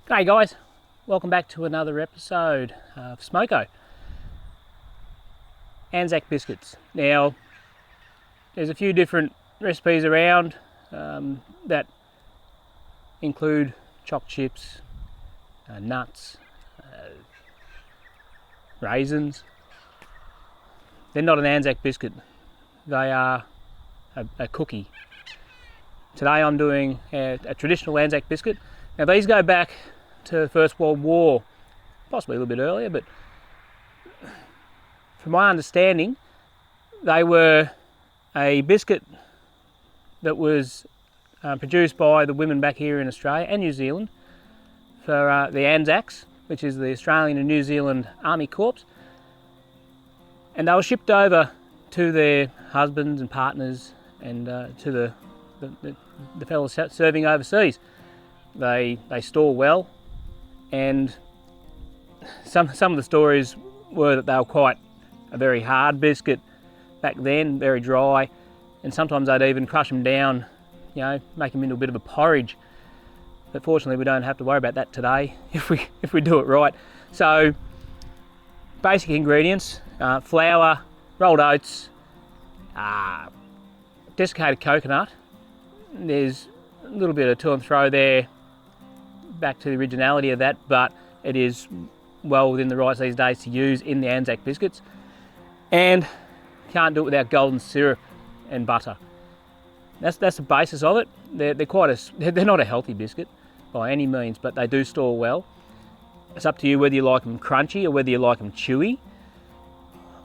Hey guys, welcome back to another episode of Smoko. Anzac Biscuits. Now, there's a few different recipes around that include choc chips, nuts, raisins. They're not an Anzac biscuit, they are a cookie. Today I'm doing a traditional Anzac biscuit. Now these go back to the First World War, possibly a little bit earlier, but from my understanding, they were a biscuit that was produced by the women back here in Australia and New Zealand for the Anzacs, which is the Australian and New Zealand Army Corps, and they were shipped over to their husbands and partners and to the fellows serving overseas. They store well, and some of the stories were that they were quite a very hard biscuit back then, very dry, and sometimes they'd even crush them down, you know, make them into a bit of a porridge. But fortunately we don't have to worry about that today if we do it right. So basic ingredients: flour, rolled oats, desiccated coconut. There's a little bit of to and fro there back to the originality of that, but it is well within the rights these days to use in the Anzac biscuits. And can't do it without golden syrup and butter. That's the basis of it. They're not a healthy biscuit by any means, but they do store well. It's up to you whether you like them crunchy or whether you like them chewy.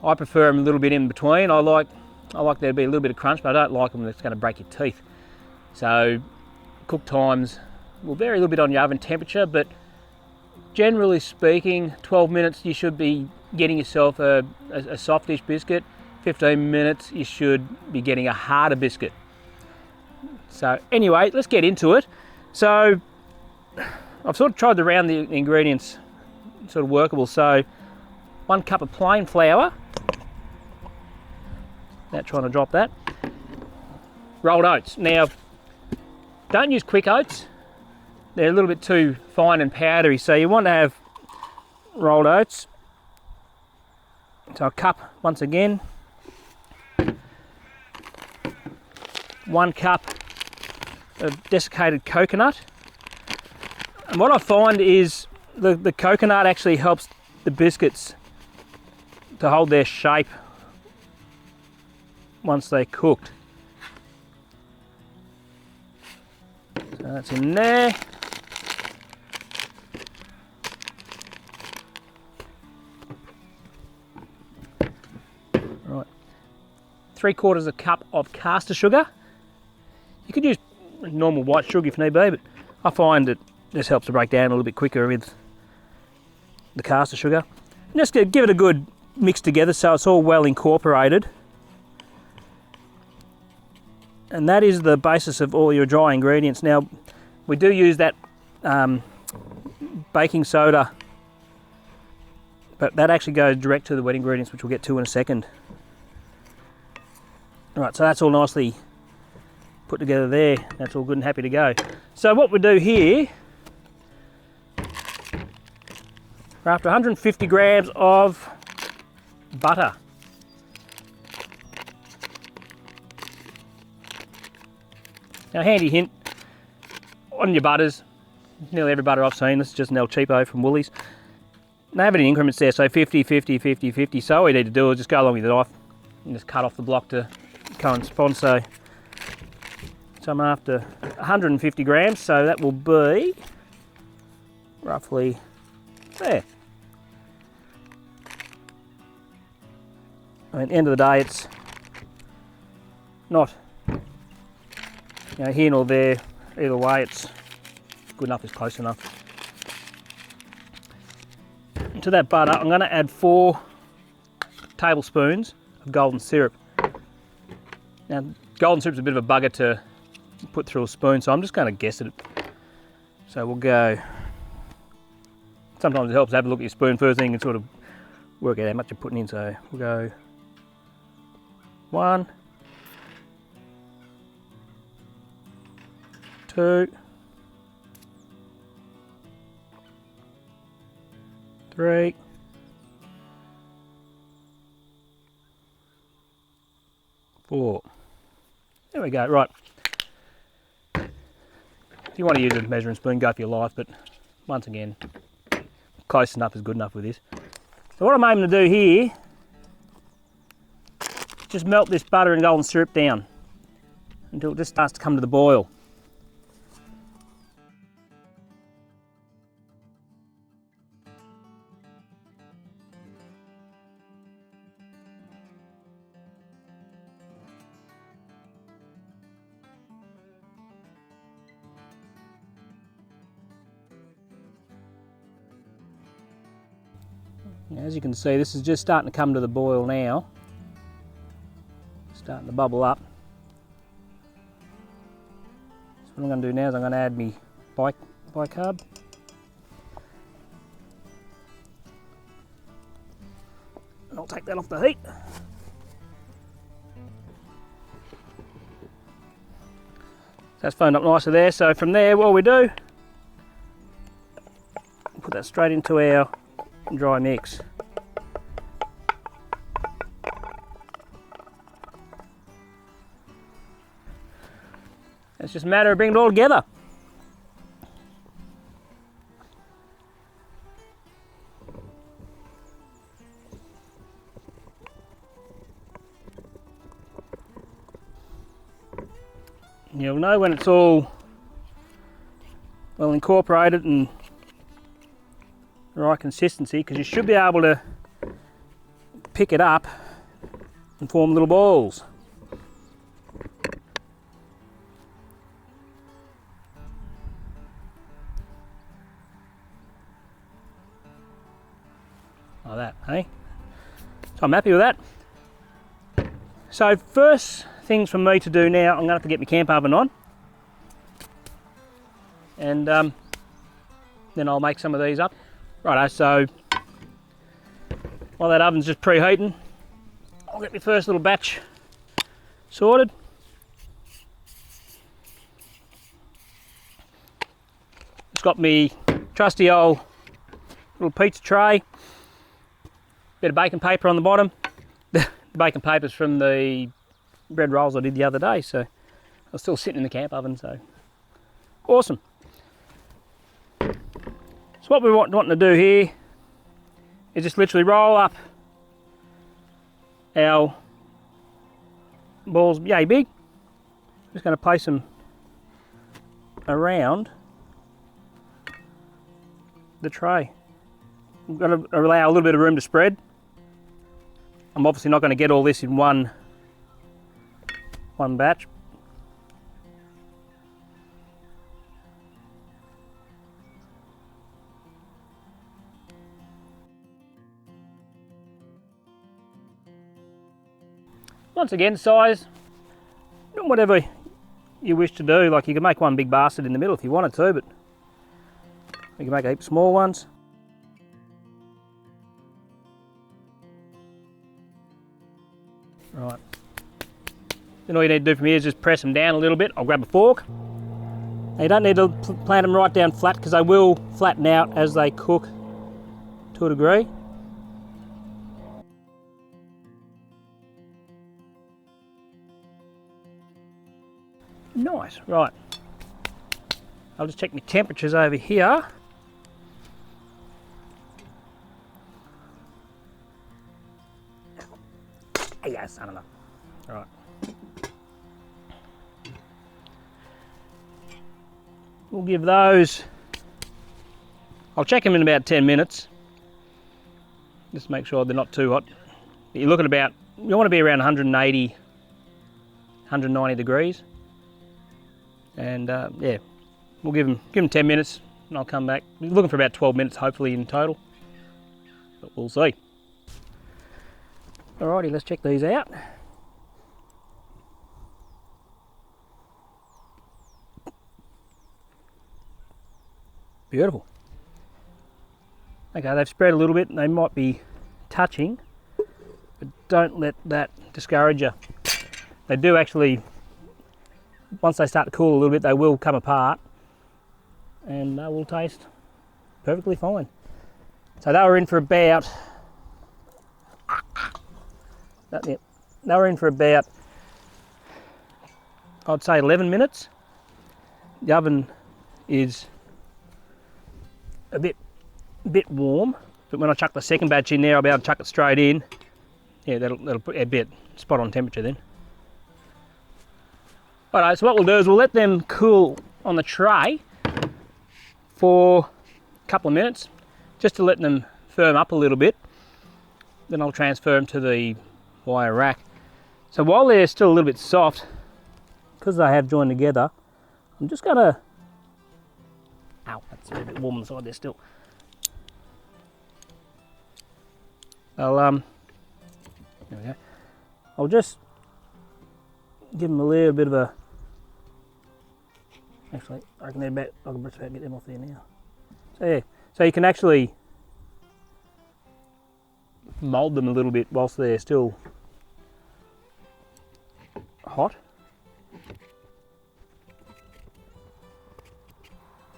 I prefer them a little bit in between. I like there to be a little bit of crunch, but I don't like them that's going to break your teeth. So cook times will vary a little bit on your oven temperature, but generally speaking, 12 minutes you should be getting yourself a softish biscuit. 15 minutes you should be getting a harder biscuit. So anyway, let's get into it. So I've sort of tried to round the ingredients sort of workable. So 1 cup of plain flour. Not trying to drop that. Rolled oats. Now, don't use quick oats. They're a little bit too fine and powdery, so you want to have rolled oats. So a cup once again. 1 cup of desiccated coconut. And what I find is the coconut actually helps the biscuits to hold their shape once they're cooked. So that's in there. Right, 3/4 cup of caster sugar. You could use normal white sugar if need be, but I find it just helps to break down a little bit quicker with the caster sugar. And just give it a good mix together so it's all well incorporated. And that is the basis of all your dry ingredients. Now, we do use that baking soda, but that actually goes direct to the wet ingredients, which we'll get to in a second. All right, so that's all nicely put together there. That's all good and happy to go. So what we do here, we're after 150 grams of butter. Now, handy hint on your butters, nearly every butter I've seen, this is just an El Cheapo from Woolies. They have it in increments there, so 50, 50, 50, 50. So all you need to do is just go along with the knife and just cut off the block to correspond. So I'm after 150 grams, so that will be roughly there. I mean, at the end of the day, it's not, you know, here nor there. Either way, it's good enough, it's close enough. And to that butter, I'm going to add 4 tablespoons of golden syrup. Now, golden syrup's a bit of a bugger to put through a spoon, so I'm just going to guess it. So we'll go, sometimes it helps to have a look at your spoon first, then you can sort of work out how much you're putting in. So we'll go 1, 2, 3, 4. There we go, right. If you want to use a measuring spoon, go for your life, but once again, close enough is good enough with this. So what I'm aiming to do here, just melt this butter and golden syrup down until it just starts to come to the boil. As you can see, this is just starting to come to the boil now. Starting to bubble up. So what I'm going to do now is I'm going to add my bicarb. And I'll take that off the heat. That's foamed up nicely there. So from there, what we do, put that straight into our dry mix. It's just a matter of bringing it all together. You'll know when it's all well incorporated and the right consistency, because you should be able to pick it up and form little balls. Like that, hey? So I'm happy with that. So first things for me to do now, I'm going to have to get my camp oven on. And then I'll make some of these up. Righto, so while that oven's just preheating, I'll get my first little batch sorted. It's got me trusty old little pizza tray, bit of baking paper on the bottom. The baking paper's from the bread rolls I did the other day, so I was still sitting in the camp oven, so awesome. So what we're wanting to do here is just literally roll up our balls yay big. Just going to place them around the tray. I'm going to allow a little bit of room to spread. I'm obviously not going to get all this in one batch. Once again, size, whatever you wish to do. Like, you can make one big basket in the middle if you wanted to, but you can make a heap of small ones. Right. Then all you need to do from here is just press them down a little bit. I'll grab a fork. Now, you don't need to plant them right down flat, because they will flatten out as they cook to a degree. Nice, right. I'll just check my temperatures over here. Yeah, son of a. Right. We'll give those, I'll check them in about 10 minutes. Just make sure they're not too hot. You're looking about, you want to be around 180, 190 degrees. And yeah, we'll give them 10 minutes and I'll come back. We're looking for about 12 minutes hopefully in total, but we'll see. Alrighty, let's check these out. Beautiful. Okay, they've spread a little bit and they might be touching, but don't let that discourage you. They do actually, once they start to cool a little bit, they will come apart and they will taste perfectly fine. So they were in for about, I'd say 11 minutes. The oven is a bit warm, but when I chuck the second batch in there, I'll be able to chuck it straight in. Yeah, that'll put a bit spot on temperature then. Alright, so what we'll do is we'll let them cool on the tray for a couple of minutes, just to let them firm up a little bit. Then I'll transfer them to the wire rack. So while they're still a little bit soft, because they have joined together, I'm just gonna, ow, that's a little bit warm on the side there still. There we go. I'll just give them a little bit of a, actually, I reckon they're about, I can just about get them off there now. So yeah, so you can actually mould them a little bit whilst they're still hot.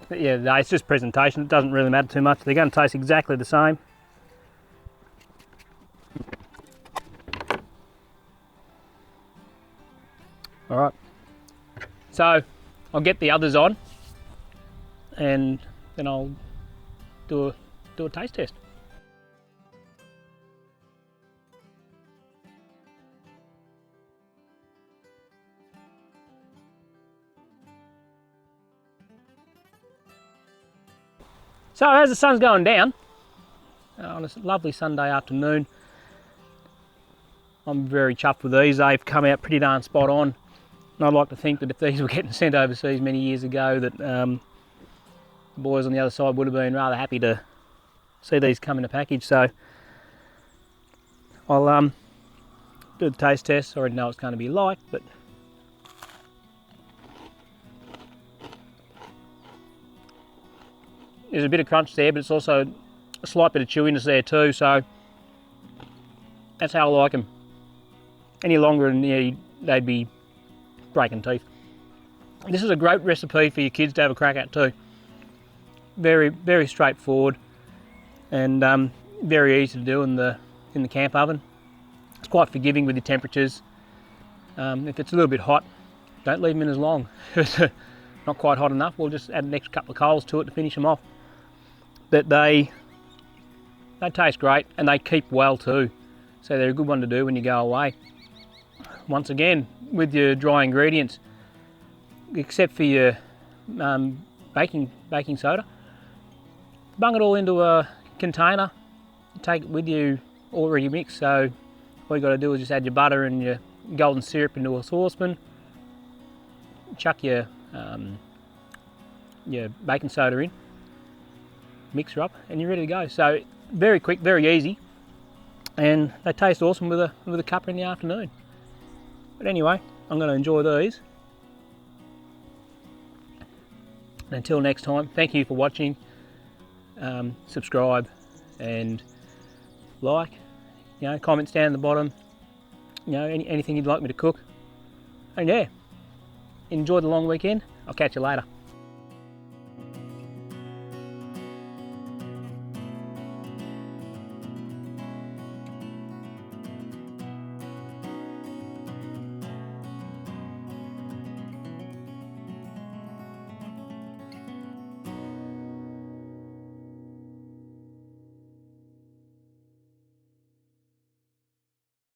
But yeah, no, it's just presentation, it doesn't really matter too much. They're going to taste exactly the same. Alright, so I'll get the others on and then I'll do a taste test. So as the sun's going down on a lovely Sunday afternoon, I'm very chuffed with these. They've come out pretty darn spot on. And I'd like to think that if these were getting sent overseas many years ago, that the boys on the other side would have been rather happy to see these come in a package. So I'll do the taste test. I already know it's going to be like, but there's a bit of crunch there, but it's also a slight bit of chewiness there too. So that's how I like them. Any longer and yeah, they'd be breaking teeth. This is a great recipe for your kids to have a crack at too. Very, very straightforward and very easy to do in the camp oven. It's quite forgiving with your temperatures. If it's a little bit hot, don't leave them in as long. If it's not quite hot enough, we'll just add an extra couple of coals to it to finish them off. But they taste great and they keep well too. So they're a good one to do when you go away. Once again, with your dry ingredients, except for your baking soda, bung it all into a container, take it with you already mixed. So all you got to do is just add your butter and your golden syrup into a saucepan, chuck your baking soda in, mix her up, and you're ready to go. So very quick, very easy, and they taste awesome with a cuppa in the afternoon. But anyway, I'm going to enjoy these. And until next time, thank you for watching. Subscribe and like. Comments down at the bottom. Anything you'd like me to cook. And yeah, enjoy the long weekend. I'll catch you later.